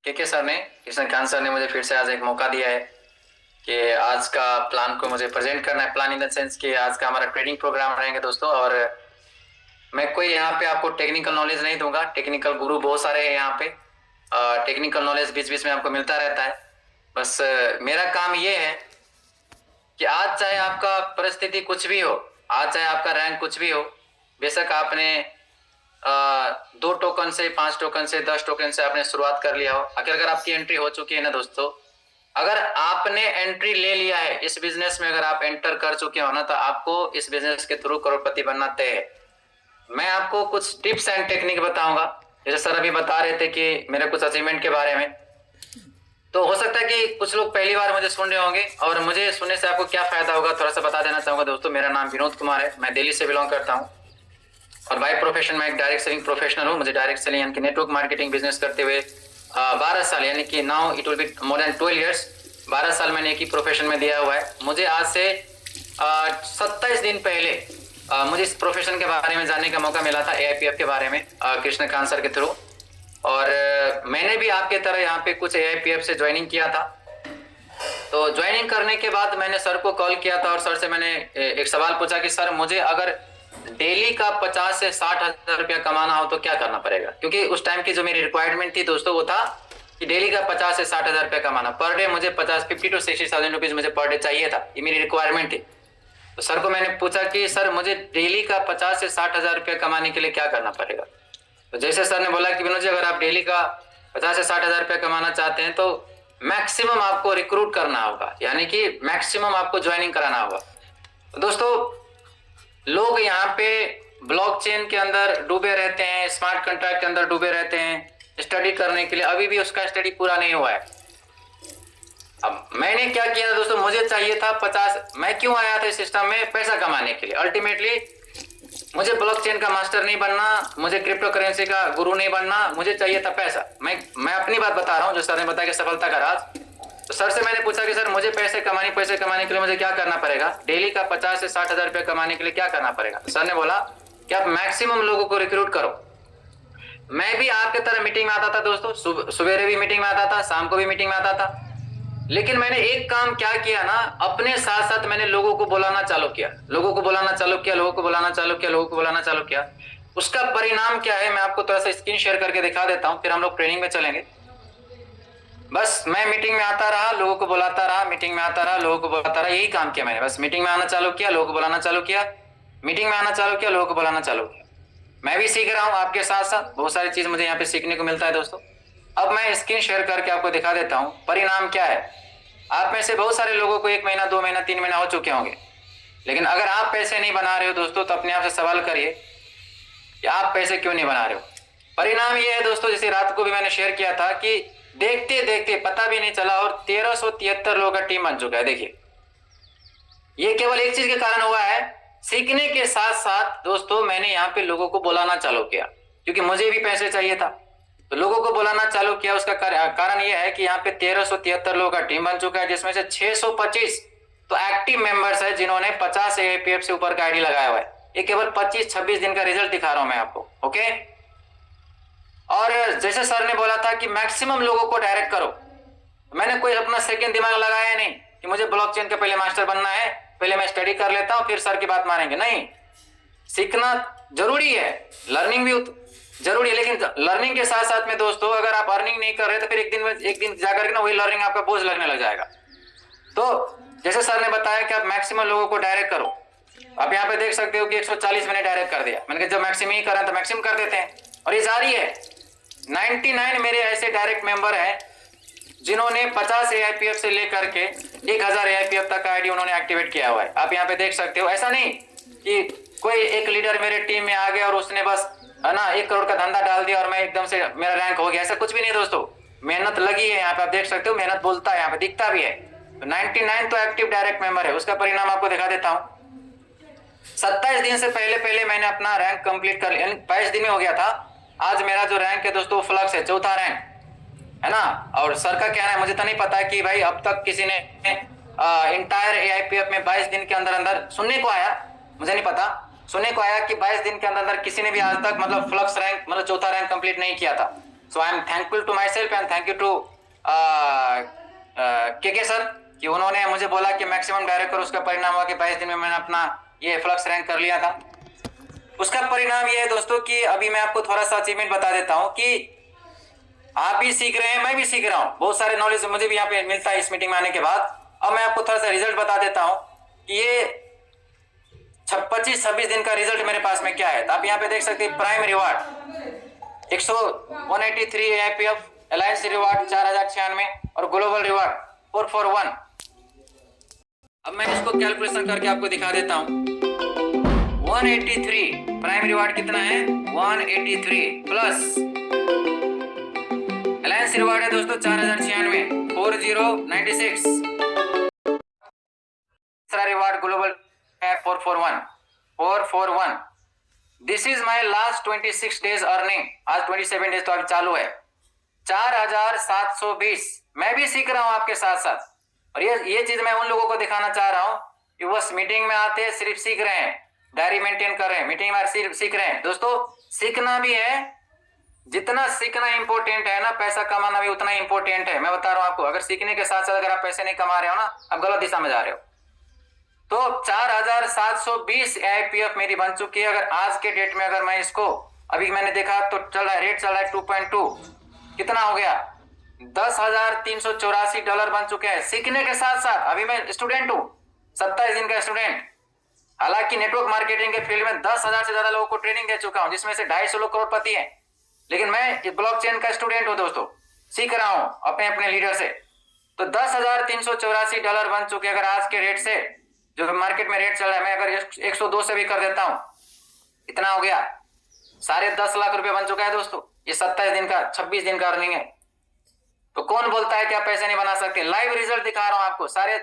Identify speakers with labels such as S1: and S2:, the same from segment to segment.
S1: के सर ने, किशन खान सर ने मुझे फिर से आज एक मौका दिया है कि आज का प्लान को मुझे प्रेजेंट करना है। प्लान इन द सेंस कि आज का हमारा ट्रेडिंग प्रोग्राम रहेंगे दोस्तों। और मैं कोई यहाँ पे आपको टेक्निकल नॉलेज नहीं दूंगा, टेक्निकल गुरु बहुत सारे हैं यहाँ पे। टेक्निकल नॉलेज बीच बीच में आपको मिलता रहता है। बस मेरा काम ये है कि आज चाहे आपका परिस्थिति कुछ भी हो, आज चाहे आपका रैंक कुछ भी हो, बेशक आपने 2 टोकन से, 5 टोकन से, 10 टोकन से आपने शुरुआत कर लिया हो, अगर आपकी एंट्री हो चुकी है ना दोस्तों, अगर आपने एंट्री ले लिया है इस बिजनेस में, अगर आप एंटर कर चुके हो ना, तो आपको इस बिजनेस के थ्रू करोड़पति बनना तय है। मैं आपको कुछ टिप्स एंड टेक्निक बताऊंगा, जैसे सर अभी बता रहे थे कि मेरे कुछ अचीवमेंट के बारे में। तो हो सकता है कि कुछ लोग पहली बार मुझे सुन रहे होंगे, और मुझे सुनने से आपको क्या फायदा होगा थोड़ा सा बता देना चाहूंगा दोस्तों। मेरा नाम विनोद कुमार है, मैं दिल्ली से बिलोंग करता हूँ, और बाय प्रोफेशन मैं एक डायरेक्ट सेलिंग प्रोफेशनल हूँ। मुझे डायरेक्ट सेलिंग यानी कि नेटवर्क मार्केटिंग बिजनेस करते हुए 12 साल, यानी कि now it will be more than 12 years, 12 साल मैंने एक ही प्रोफेशन में दिया हुआ है। मुझे आज से 27 दिन पहले मुझे इस प्रोफेशन के बारे में जानने का मौका मिला था, AIPF के बारे में, कृष्ण कांत सर के थ्रू। और मैंने भी आपके तरह यहाँ पे कुछ AIPF से ज्वाइनिंग किया था। तो ज्वाइनिंग करने के बाद मैंने सर को कॉल किया था, और सर से मैंने एक सवाल पूछा कि सर मुझे अगर डेली का 50 से 60 हजार रुपया कमाना हो तो क्या करना पड़ेगा। क्योंकि उस टाइम की जो मेरी रिक्वायरमेंट थी दोस्तों, वो था कि डेली का 50 से 60 हजार रुपया कमाना, पर डे मुझे 50 टू 60,000 रुपीज मुझे पर डे चाहिए था, ये मेरी रिक्वायरमेंट थी। तो सर को मैंने पूछा कि सर मुझे डेली का 50 से 60 हजार रुपया कमाने के लिए क्या करना पड़ेगा। तो जैसे सर ने बोला कि विनोद जी, अगर आप डेली का 50 से 60 हजार रुपया कमाना चाहते हैं तो मैक्सिमम आपको रिक्रूट करना होगा, यानी कि मैक्सिमम आपको ज्वाइनिंग कराना होगा। तो दोस्तों, लोग यहाँ पे ब्लॉकचेन के अंदर डूबे रहते हैं, स्मार्ट कॉन्ट्रैक्ट के अंदर डूबे रहते हैं स्टडी करने के लिए, अभी भी उसका स्टडी पूरा नहीं हुआ है। अब मैंने क्या किया दोस्तों, मुझे चाहिए था 50। मैं क्यों आया था इस सिस्टम में? पैसा कमाने के लिए। अल्टीमेटली मुझे ब्लॉकचेन का मास्टर नहीं बनना, मुझे क्रिप्टो करेंसी का गुरु नहीं बनना, मुझे चाहिए था पैसा। मैं अपनी बात बता रहा हूँ, जो सर ने बताया कि सफलता का राज। तो सर से मैंने पूछा कि सर मुझे पैसे कमाने के लिए मुझे क्या करना पड़ेगा, डेली का 50 से 60 हजार रुपया कमाने के लिए क्या करना पड़ेगा। तो सर ने बोला कि आप मैक्सिमम लोगों को रिक्रूट करो। मैं भी आपके तरह मीटिंग में आता था दोस्तों, सवेरे भी मीटिंग में आता था, शाम को भी मीटिंग में आता था। लेकिन मैंने एक काम क्या किया ना, अपने साथ साथ मैंने लोगों को बुलाना चालू किया, लोगों को बुलाना चालू किया, लोगों को बुलाना चालू किया, लोगों को बुलाना चालू किया। उसका परिणाम क्या है, मैं आपको थोड़ा सा स्क्रीन शेयर करके दिखा देता हूं, फिर हम लोग ट्रेनिंग में चलेंगे। बस मैं मीटिंग में आता रहा, लोगों को बुलाता रहा, मीटिंग में आता रहा, लोगों को बुलाता रहा, यही काम किया मैंने। बस मीटिंग में आना चालू किया, लोगों को बुलाना चालू किया, मीटिंग में आना चालू किया, लोगों को बुलाना चालू किया। मैं भी सीख रहा हूं आपके साथ साथ, बहुत सारी चीज मुझे यहाँ पे सीखने को मिलता है दोस्तों। अब मैं स्क्रीन शेयर करके आपको दिखा देता हूं परिणाम क्या है। आप में से बहुत सारे लोगों को 1 महीना, 2 महीना, 3 महीना हो चुके होंगे, लेकिन अगर आप पैसे नहीं बना रहे हो दोस्तों, तो अपने आप से सवाल करिए कि आप पैसे क्यों नहीं बना रहे हो। परिणाम ये है दोस्तों, जैसे रात को भी मैंने शेयर किया था कि देखते देखते पता भी नहीं चला और 1373 लोगों का टीम बन चुका है। देखिए, ये केवल एक चीज के कारण हुआ है, सीखने के साथ साथ दोस्तों मैंने यहाँ पे लोगों को बुलाना चालू किया, क्योंकि मुझे भी पैसे चाहिए था। तो लोगों को बुलाना चालू किया, उसका कारण यह है कि यहाँ पे 1373 लोगों का टीम बन चुका है, जिसमें से 625 तो एक्टिव मेंबर्स है, जिन्होंने 50 AIPF से ऊपर का आईडी लगाया हुआ है। ये केवल 25-26 दिन का रिजल्ट दिखा रहा हूं मैं आपको, ओके। और जैसे सर ने बोला था कि मैक्सिमम लोगों को डायरेक्ट करो, मैंने कोई अपना सेकंड दिमाग लगाया नहीं कि मुझे ब्लॉकचेन का पहले मास्टर बनना है, पहले मैं स्टडी कर लेता हूं फिर सर की बात मानेंगे। नहीं, सीखना जरूरी है, लर्निंग भी जरूरी है, लेकिन लर्निंग के साथ साथ में दोस्तों अगर आप अर्निंग नहीं कर रहे तो फिर एक दिन जाकर के ना वही लर्निंग आपका बोझ लगने लग जाएगा। तो जैसे सर ने बताया कि आप मैक्सिमम लोगों को डायरेक्ट करो। आप यहाँ पे देख सकते हो कि 140 मैंने डायरेक्ट कर दिया। मैंने कहा जब मैक्सिमम ही करा तो मैक्सिमम कर देते हैं, और ये जारी है। 99 मेरे ऐसे डायरेक्ट मेंबर हैं जिन्होंने 50 AIPF से लेकर के 1000 AIPF तक का आईडी उन्होंने एक्टिवेट किया हुआ है। आप यहाँ पे देख सकते हो। ऐसा नहीं कि कोई एक लीडर मेरे टीम में आ गया और उसने बस है ना 1 करोड़ का धंधा डाल दिया और मैं एकदम से मेरा रैंक हो गया, ऐसा कुछ भी नहीं दोस्तों। मेहनत लगी है, यहाँ पे आप देख सकते हो, मेहनत बोलता है, यहाँ पे दिखता भी है। तो 99 तो एक्टिव डायरेक्ट मेंबर है, उसका परिणाम आपको दिखा देता हूँ। 27 दिन से पहले मैंने अपना रैंक कंप्लीट कर लिया, 22 दिन में हो गया था। आज मेरा जो रैंक है दोस्तों फ्लक्स है, 4था रैंक है ना। और सर का कहना है, मुझे तो नहीं पता कि भाई अब तक किसी ने इंटायर AIPF में 22 दिन के अंदर अंदर, सुनने को आया, मुझे नहीं पता, सुनने को आया कि 22 दिन के अंदर अंदर किसी ने भी आज तक मतलब फ्लक्स रैंक मतलब 4था रैंक कंप्लीट नहीं किया था। So I am thankful to my self and thank you to K sir कि उन्होंने मुझे बोला कि मैक्सिमम डायरेक्ट करो। उसका परिणाम हुआ कि 22 दिन में मैंने अपना ये फ्लक्स रैंक कर लिया था। उसका परिणाम ये है दोस्तों कि अभी मैं आपको थोड़ा सा अचीवमेंट बता देता हूं कि आप भी सीख रहे हैं, मैं भी सीख रहा हूं, बहुत सारे नॉलेज मुझे भी यहाँ पे मिलता है इस मीटिंग में आने के बाद। अब मैं आपको थोड़ा सा रिजल्ट बता देता हूं कि ये 25-26 दिन का रिजल्ट मेरे पास में क्या है। तो आप यहाँ पे देख सकते हैं prime reward 183 AIPF, alliance reward 4096 और ग्लोबल रिवार्ड 441। अब मैं इसको कैलकुलेशन करके आपको दिखा देता हूं। 183 प्राइम रिवार्ड कितना है 183 प्लस अलायंस रिवार्ड है दोस्तों 4096 4096। दूसरा रिवार्ड ग्लोबल है 441। This is my last 26 days earning. आज 27 डेज तो अभी चालू है। 4720। मैं भी सीख रहा हूं आपके साथ साथ। और ये चीज मैं उन लोगों को दिखाना चाह रहा हूं कि बस मीटिंग में आते हैं सिर्फ सीख रहे हैं, डायरी मेंटेन कर रहे हैं, मीटिंग में सिर्फ सीख रहे हैं। दोस्तों सीखना भी है, जितना सीखना इंपॉर्टेंट है ना पैसा कमाना भी उतना इंपॉर्टेंट है। मैं बता रहा हूं आपको, अगर सीखने के साथ साथ अगर आप पैसे नहीं कमा रहे हो ना, आप गलत दिशा में जा रहे हो। तो 4720 AIPF मेरी बन चुकी है। अगर आज के डेट में अगर मैं इसको अभी मैंने देखा तो चल रहा है, रेट चल रहा है 2.2, कितना हो गया $10,384 बन चुके हैं सीखने के साथ साथ। अभी मैं स्टूडेंट हूं, 27 दिन का स्टूडेंट। हालांकि नेटवर्क मार्केटिंग के फील्ड में 10,000 से ज्यादा लोगों को ट्रेनिंग दे चुका हूं, जिसमें से 250 लोग करोड़पति हैं। लेकिन मैं ब्लॉकचेन का स्टूडेंट हूं दोस्तों, सीख रहा हूं अपने अपने लीडर से। तो $10,384 बन चुके। अगर आज के रेट से जो मार्केट में रेट चल रहा है, मैं अगर 102 से भी कर देता हूं, इतना हो गया 10.5 लाख रुपए बन चुका है दोस्तों। ये 27 दिन का 26 दिन का अर्निंग है। तो कौन बोलता है कि आप पैसे नहीं बना सकते? लाइव रिजल्ट दिखा रहा हूं आपको। साढ़े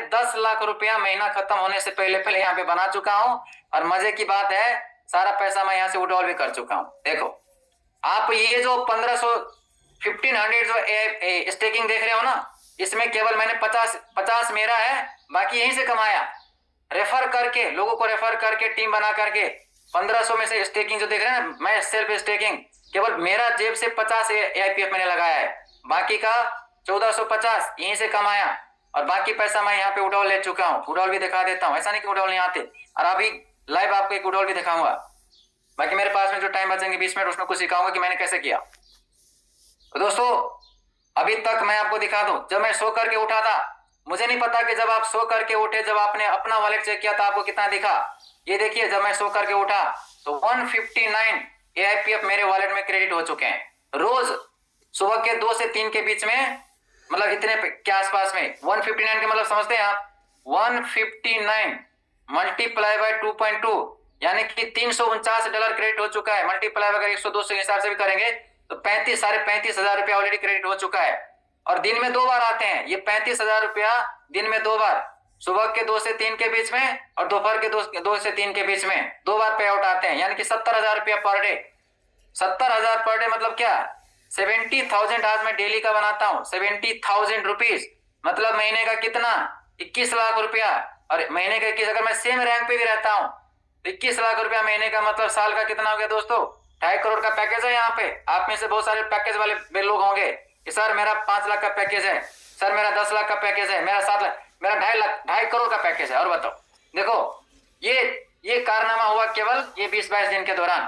S1: 10 लाख रुपया महीना खत्म होने से पहले यहाँ पे बना चुका हूं। और मजे की बात है, सारा पैसा मैं यहाँ से विड्रॉल भी कर चुका हूं। देखो आप ये जो 1500 जो स्टेकिंग देख रहे हो ना, इसमें केवल मैंने 50 मेरा है, बाकी यहीं से कमाया। रेफर करके, लोगों को रेफर करके, टीम बना करके 1500 में से स्टेकिंग जो देख रहे हैं ना, मैं सेल्फ स्टेकिंग केवल मेरा जेब से 50 AIPF मैंने लगाया है, बाकी का 1450 यहीं से कमाया। और बाकी पैसा मैं यहाँ पे विड्रॉल ले चुका हूँ। विड्रॉल भी दिखा देता हूँ, ऐसा नहीं कि विड्रॉल नहीं आते। और अभी लाइव आपको एक विड्रॉल भी दिखाऊंगा। बाकी मेरे पास में जो टाइम बचेंगे 20 मिनट, उसमें कुछ सिखाऊंगा कि मैंने कैसे किया। तो दोस्तों अभी तक मैं आपको दिखा दूं, जब मैं सो करके उठा था, मुझे नहीं पता कि जब आप सो करके उठे, जब आपने अपना वॉलेट चेक किया था आपको कितना दिखा। ये देखिए, जब मैं सो करके उठा तो 159 AIPF मेरे वॉलेट में क्रेडिट हो चुके हैं। रोज सुबह के 2 से 3 के बीच में, मतलब इतने के आसपास में 159 के मतलब समझते हैं आप, 159 मल्टीप्लाई बाय 2.2 यानी कि $349 क्रेडिट हो चुका है। मल्टीप्लाई अगर 102 के हिसाब से भी करेंगे तो 35 हजार रुपया ऑलरेडी क्रेडिट हो चुका है। और दिन में 2 बार आते हैं ये 35,000 रुपया, दिन में 2 बार, सुबह के 2 से 3 के बीच में और दोपहर के 2 से 3 के बीच में 2 बार पे आउट आते हैं, यानी कि 70,000 रुपया पर डे। 70,000 पर डे मतलब क्या, 70,000 आज मैं डेली का बनाता हूँ। 70,000 रुपीज मतलब महीने का कितना, 21 लाख रुपया। और महीने का 21, अगर मैं सेम रैंक पे भी रहता हूँ तो 21 लाख रुपया महीने का, मतलब साल का कितना हो गया दोस्तों, 2.5 करोड़ का पैकेज है। यहाँ पे आप में से बहुत सारे पैकेज वाले लोग होंगे कि सर मेरा 5 लाख का पैकेज है, सर मेरा 10 लाख का पैकेज है, मेरा 7 लाख, मेरा 2.5 करोड़ का पैकेज है। और बताओ, देखो ये कारनामा हुआ केवल ये 20-22 दिन के दौरान।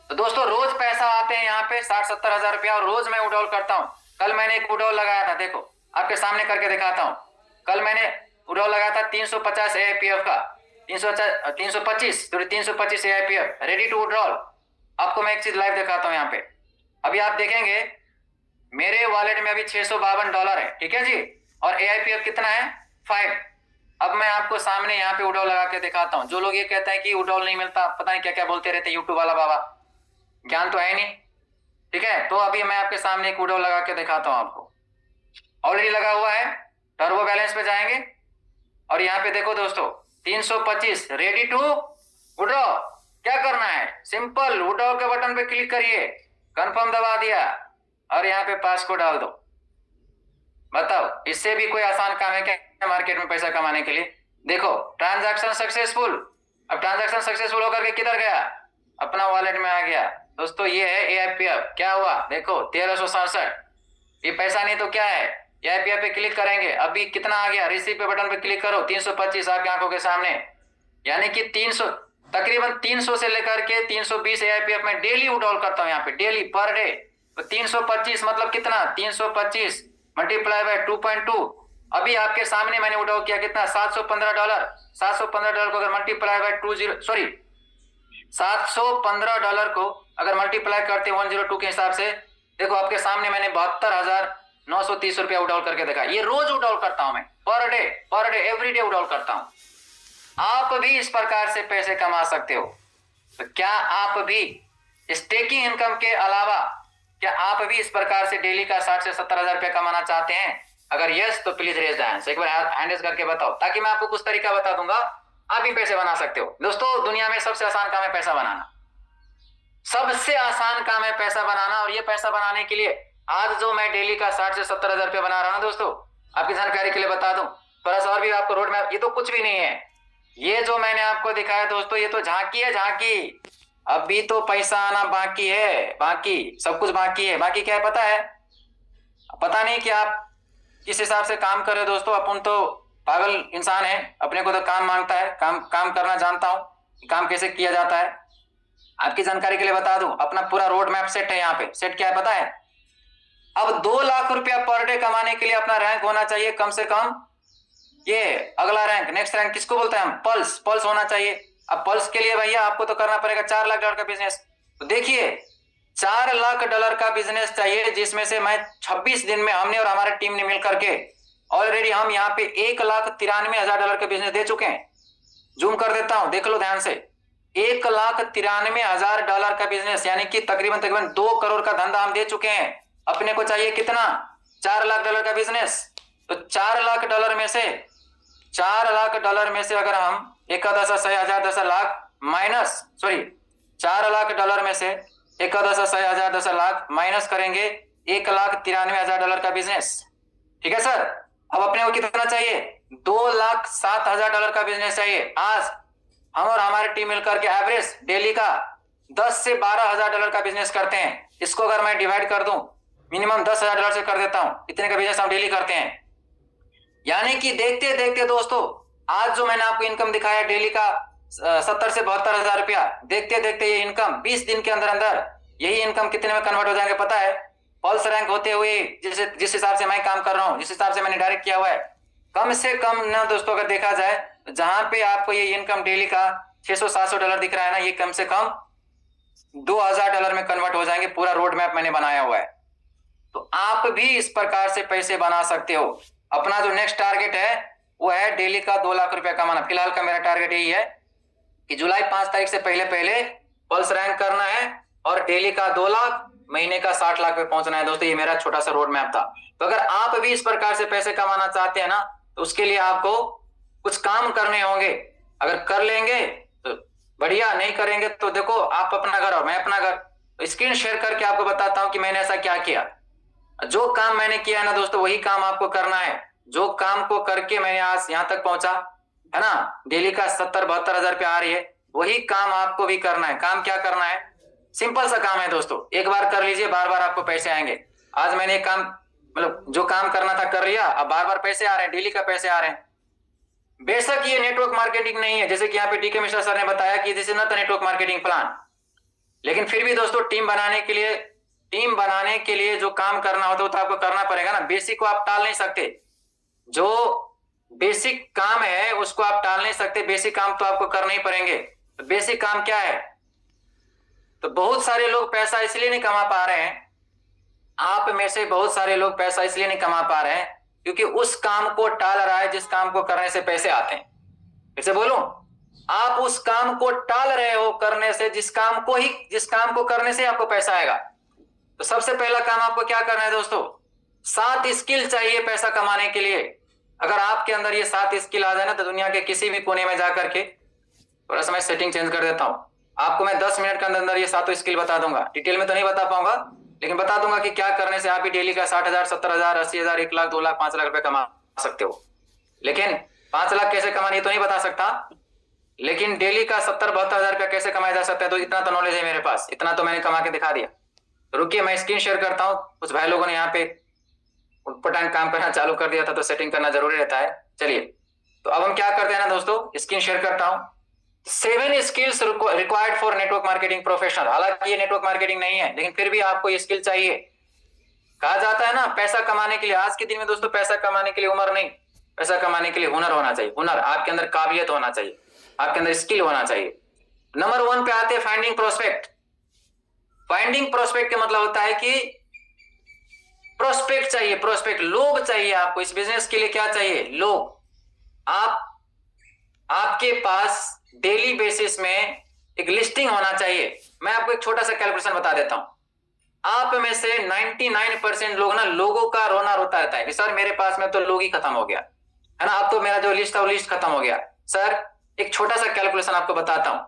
S1: तो दोस्तों रोज पैसा आते हैं यहाँ पे 60-70 हजार रुपया, और रोज मैं विड्रॉल करता हूँ। कल मैंने एक विड्रॉल लगाया था, देखो आपके सामने करके दिखाता हूँ। कल मैंने विड्रॉल लगाया था 350 AIPF का, 325 AIPF रेडी टू विड्रॉल। आपको मैं एक चीज लाइव दिखाता हूँ यहाँ पे। अभी आप देखेंगे मेरे वॉलेट में अभी $652 है, ठीक है जी, और AIPF कितना है 5। अब मैं आपको सामने यहाँ पे विड्रॉल लगा के दिखाता हूँ। जो लोग ये कहते हैं कि विड्रॉल नहीं मिलता, पता नहीं क्या क्या बोलते रहते यूट्यूब वाला बाबा, ज्ञान तो है नहीं, ठीक है। तो अभी मैं आपके सामने एक विड्रॉल लगा के दिखाता हूँ आपको। ऑलरेडी लगा हुआ है, टर्बो बैलेंस पे जाएंगे और यहाँ पे देखो दोस्तों 325 रेडी टू विड्रॉ। क्या करना है, सिंपल विड्रॉ के बटन पे क्लिक करिए, कंफर्म दबा दिया और यहाँ पे पास को डाल दो। बताओ इससे भी कोई आसान काम है क्या मार्केट में पैसा कमाने के लिए? देखो ट्रांजैक्शन सक्सेसफुल। अब ट्रांजैक्शन सक्सेसफुल होकर के किधर गया, अपना वॉलेट में आ गया। दोस्तों ये है AIPF। क्या हुआ देखो 1367, ये पैसा नहीं तो क्या है। AIPF पे क्लिक करेंगे, अभी कितना आ गया, रिसीव पे बटन पे क्लिक करो, 325 आपकी आंखों के सामने, यानी कि 300, तकरीबन 300 से लेकर के 320 AIPF में डेली विड्रॉल करता हूं यहाँ पे, डेली पर डे। तो 325 मतलब कितना, 325 मल्टीप्लाई बाय 2.2। अभी आपके सामने मैंने विड्रॉल किया कितना, $715। $715 को अगर मल्टीप्लाई बाय 715 को अगर मल्टीप्लाई करते 102 के हिसाब से, देखो आपके सामने मैंने 72,930 रुपया विड्रॉल करके देखा। ये रोज विड्रॉल करता हूं मैं, per day every day withdrawal करता हूं। आप भी इस प्रकार से पैसे कमा सकते हो। तो क्या आप भी स्टेकिंग इनकम के अलावा, क्या आप भी इस प्रकार से डेली का 60 से 70 हजार रुपया कमाना चाहते हैं? अगर यस तो प्लीज रेज द हैंड्स, एक बार हैंड रेज करके बताओ, ताकि मैं आपको कुछ तरीका बता दूंगा, आप भी पैसे बना सकते हो। दोस्तों दुनिया में सबसे आसान काम है पैसा बनाना, सबसे आसान काम है पैसा बनाना। और ये पैसा बनाने के लिए आज जो मैं डेली का 60 से 70 हजार रुपया बना रहा हूं दोस्तों, आपकी जानकारी के लिए बता दूं थोड़ा सा और भी आपको रोड मैप। ये तो कुछ भी नहीं है, ये जो मैंने आपको दिखाया दोस्तों, ये तो झांकी है, झांकी। अभी तो पैसा आना बाकी है, बाकी सब कुछ बाकी है। बाकी क्या है पता है? पता नहीं कि आप किस हिसाब से काम कर रहे हो दोस्तों। अपन तो पागल इंसान है, अपने को तो काम मांगता है, काम करना जानता हूं, काम कैसे किया जाता है। आपकी जानकारी के लिए बता दूं, अपना पूरा रोड मैप सेट है यहाँ पे। सेट क्या है पता है? अब 2 लाख रुपया पर डे कमाने के लिए अपना रैंक होना चाहिए कम से कम, ये अगला रैंक, नेक्स्ट रैंक किसको बोलते हैं हम, पल्स होना चाहिए। अब पल्स के लिए भैया आपको तो करना पड़ेगा $4 लाख का बिजनेस। तो देखिए $4 लाख का बिजनेस चाहिए, जिसमें से मैं 26 दिन में, हमने और हमारी टीम ने मिलकर के ऑलरेडी हम यहाँ पे $1,93,000 का बिजनेस दे चुके हैं। जूम कर देता हूं, देख लो ध्यान से, $1,93,000 का बिजनेस, यानी कि तकरीबन 2 करोड़ का धंधा हम दे चुके हैं। अपने को चाहिए कितना, $4 लाख का बिजनेस। तो $4 लाख में से, $4 लाख में से अगर हम 1,10,000 माइनस, सॉरी, $4 लाख में से 1,10,000 माइनस करेंगे $1,93,000 का बिजनेस। ठीक है सर। अब अपने को कितना चाहिए, $2,07,000 का बिजनेस चाहिए। आज हम और हमारी टीम मिलकर के एवरेज डेली का 10 से 12 हजार का बिजनेस करते हैं। इसको अगर मैं डिवाइड कर दूं, मिनिमम $10,000 से कर देता हूं, इतने का बिजनेस हम डेली करते हैं। यानी कि देखते देखते दोस्तों, आज जो मैंने आपको इनकम दिखाया डेली का 70 से 72 हजार रुपया, देखते देखते ये इनकम 20 दिन के अंदर अंदर यही इनकम कितने में कन्वर्ट हो जाएंगे पता है? पल्स रैंक होते हुए जिस हिसाब से मैं काम कर रहा हूं, जिस हिसाब से मैंने डायरेक्ट किया हुआ है, कम से कम ना दोस्तों अगर देखा जाए, जहां पे आपको ये इनकम डेली का $600-700 दिख रहा है ना, ये कम से कम $2,000 में कन्वर्ट हो जाएंगे। पूरा रोड मैप मैंने बनाया हुआ है। तो आप भी इस प्रकार से पैसे बना सकते हो। अपना जो नेक्स्ट टारगेट है वो है डेली का 2 लाख रुपया कमाना। फिलहाल का मेरा टारगेट यही है कि जुलाई 5 तारीख से पहले पहले पल्स रैंक करना है और डेली का 2 लाख, महीने का 60 लाख पे पहुंचना है दोस्तों। ये मेरा छोटा सा रोड मैप था। तो अगर आप भी इस प्रकार से पैसे कमाना चाहते हैं ना, तो उसके लिए आपको कुछ काम करने होंगे। अगर कर लेंगे तो बढ़िया, नहीं करेंगे तो देखो आप अपना घर और मैं अपना घर। स्क्रीन शेयर करके आपको बताता हूं कि मैंने ऐसा क्या किया। जो काम मैंने किया ना दोस्तों, वही काम आपको करना है। जो काम को करके मैंने आज यहां तक पहुंचा है ना, डेली का 70-72 हजार रुपया आ रही है, वही काम आपको भी करना है। काम क्या करना है? सिंपल सा काम है दोस्तों, एक बार कर लीजिए, बार बार आपको पैसे आएंगे। आज मैंने एक काम, मतलब जो काम करना था कर लिया, अब बार बार पैसे आ रहे हैं, डेली का पैसे आ रहे हैं। बेशक ये नेटवर्क मार्केटिंग नहीं है, जैसे कि यहाँ पे डीके मिश्रा सर ने बताया कि this is not network marketing plan, लेकिन फिर भी दोस्तों टीम बनाने के लिए जो काम करना होता है वो तो आपको करना पड़ेगा ना। बेसिक को आप टाल नहीं सकते, जो बेसिक काम है उसको आप टाल नहीं सकते, बेसिक काम तो आपको करने ही पड़ेंगे। तो बेसिक काम क्या है? तो बहुत सारे लोग पैसा इसलिए नहीं कमा पा रहे हैं, आप में से बहुत सारे लोग पैसा इसलिए नहीं कमा पा रहे हैं क्योंकि उस काम को टाल रहा है जिस काम को करने से पैसे आते हैं। फिर से बोलूं, आप उस काम को टाल रहे हो करने से, जिस काम को करने से आपको पैसा आएगा। तो सबसे पहला काम आपको क्या करना है दोस्तों? 7 स्किल चाहिए पैसा कमाने के लिए। अगर आपके अंदर ये 7 स्किल आ जाए ना, तो दुनिया के किसी भी कोने में जाकर के, थोड़ा सा मैं सेटिंग चेंज कर देता हूं, आपको मैं 10 मिनट के अंदर ये 7 स्किल बता दूंगा। डिटेल में तो नहीं बता पाऊंगा, लेकिन बता दूंगा कि क्या करने से आप भी डेली का 60,000, 70,000, 80,000, 1 लाख, 2 लाख, 5 लाख रुपए कमा सकते हो। लेकिन 5 लाख कैसे कमानी तो नहीं बता सकता, लेकिन डेली का 70-72 हजार रुपया कैसे कमाया जा सकता है, तो इतना तो नॉलेज है मेरे पास, इतना तो मैंने कमा के दिखा दिया। रुकिए मैं स्क्रीन शेयर करता हूँ। कुछ भाई लोगों ने यहाँ पे उटपटांग काम करना चालू कर दिया था, तो सेटिंग करना जरूरी रहता है। चलिए तो अब हम क्या करते हैं ना दोस्तों, स्क्रीन शेयर करता हूँ। 7 skills required for network marketing professional. हालांकि ये नेटवर्क मार्केटिंग नहीं है, लेकिन फिर भी आपको ये स्किल चाहिए। कहा जाता है ना, पैसा कमाने के लिए, आज के दिन में दोस्तों पैसा कमाने के लिए उम्र नहीं, पैसा कमाने के लिए हुनर होना चाहिए। हुनर, आपके अंदर काबिलियत होना चाहिए, आपके अंदर स्किल होना चाहिए। नंबर 1 पे आते हैं फाइंडिंग प्रोस्पेक्ट। फाइंडिंग प्रोस्पेक्ट का मतलब होता है कि प्रोस्पेक्ट चाहिए, प्रोस्पेक्ट लोग चाहिए आपको। इस बिजनेस के लिए क्या चाहिए, लोग। आपके पास डेली बेसिस में एक लिस्टिंग होना चाहिए। मैं आपको एक छोटा सा कैलकुलेशन बता देता हूं। आप में से 99% लोग ना, लोगों का रोना रोता रहता है कि सर मेरे पास में तो लोग ही खत्म हो गया है ना, अब तो मेरा जो लिस्ट था वो लिस्ट खत्म हो गया। सर एक छोटा सा कैलकुलेशन आपको बताता हूं।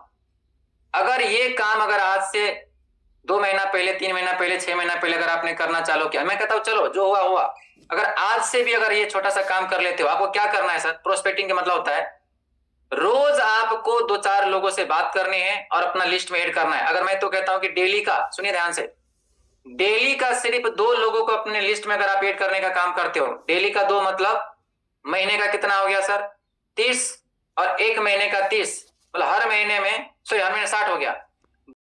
S1: अगर ये काम अगर आज से 2 महीना पहले, 3 महीना पहले, 6 महीना पहले अगर आपने करना चालू किया, मैं कहता हूं चलो जो हुआ हुआ, अगर आज से भी अगर ये छोटा सा काम कर लेते हो, आपको क्या करना है सर, प्रोस्पेक्टिंग का मतलब होता है रोज आपको 2-4 लोगों से बात करनी है और अपना लिस्ट में ऐड करना है। अगर मैं तो कहता हूं कि डेली का, सुनिए ध्यान से, डेली का सिर्फ 2 लोगों को अपने लिस्ट में अगर आप ऐड करने का काम करते हो, डेली का 2 मतलब महीने का कितना हो गया सर, 30, और 1 महीने का 30, मतलब हर महीने में, सॉरी हर महीने 60 हो गया।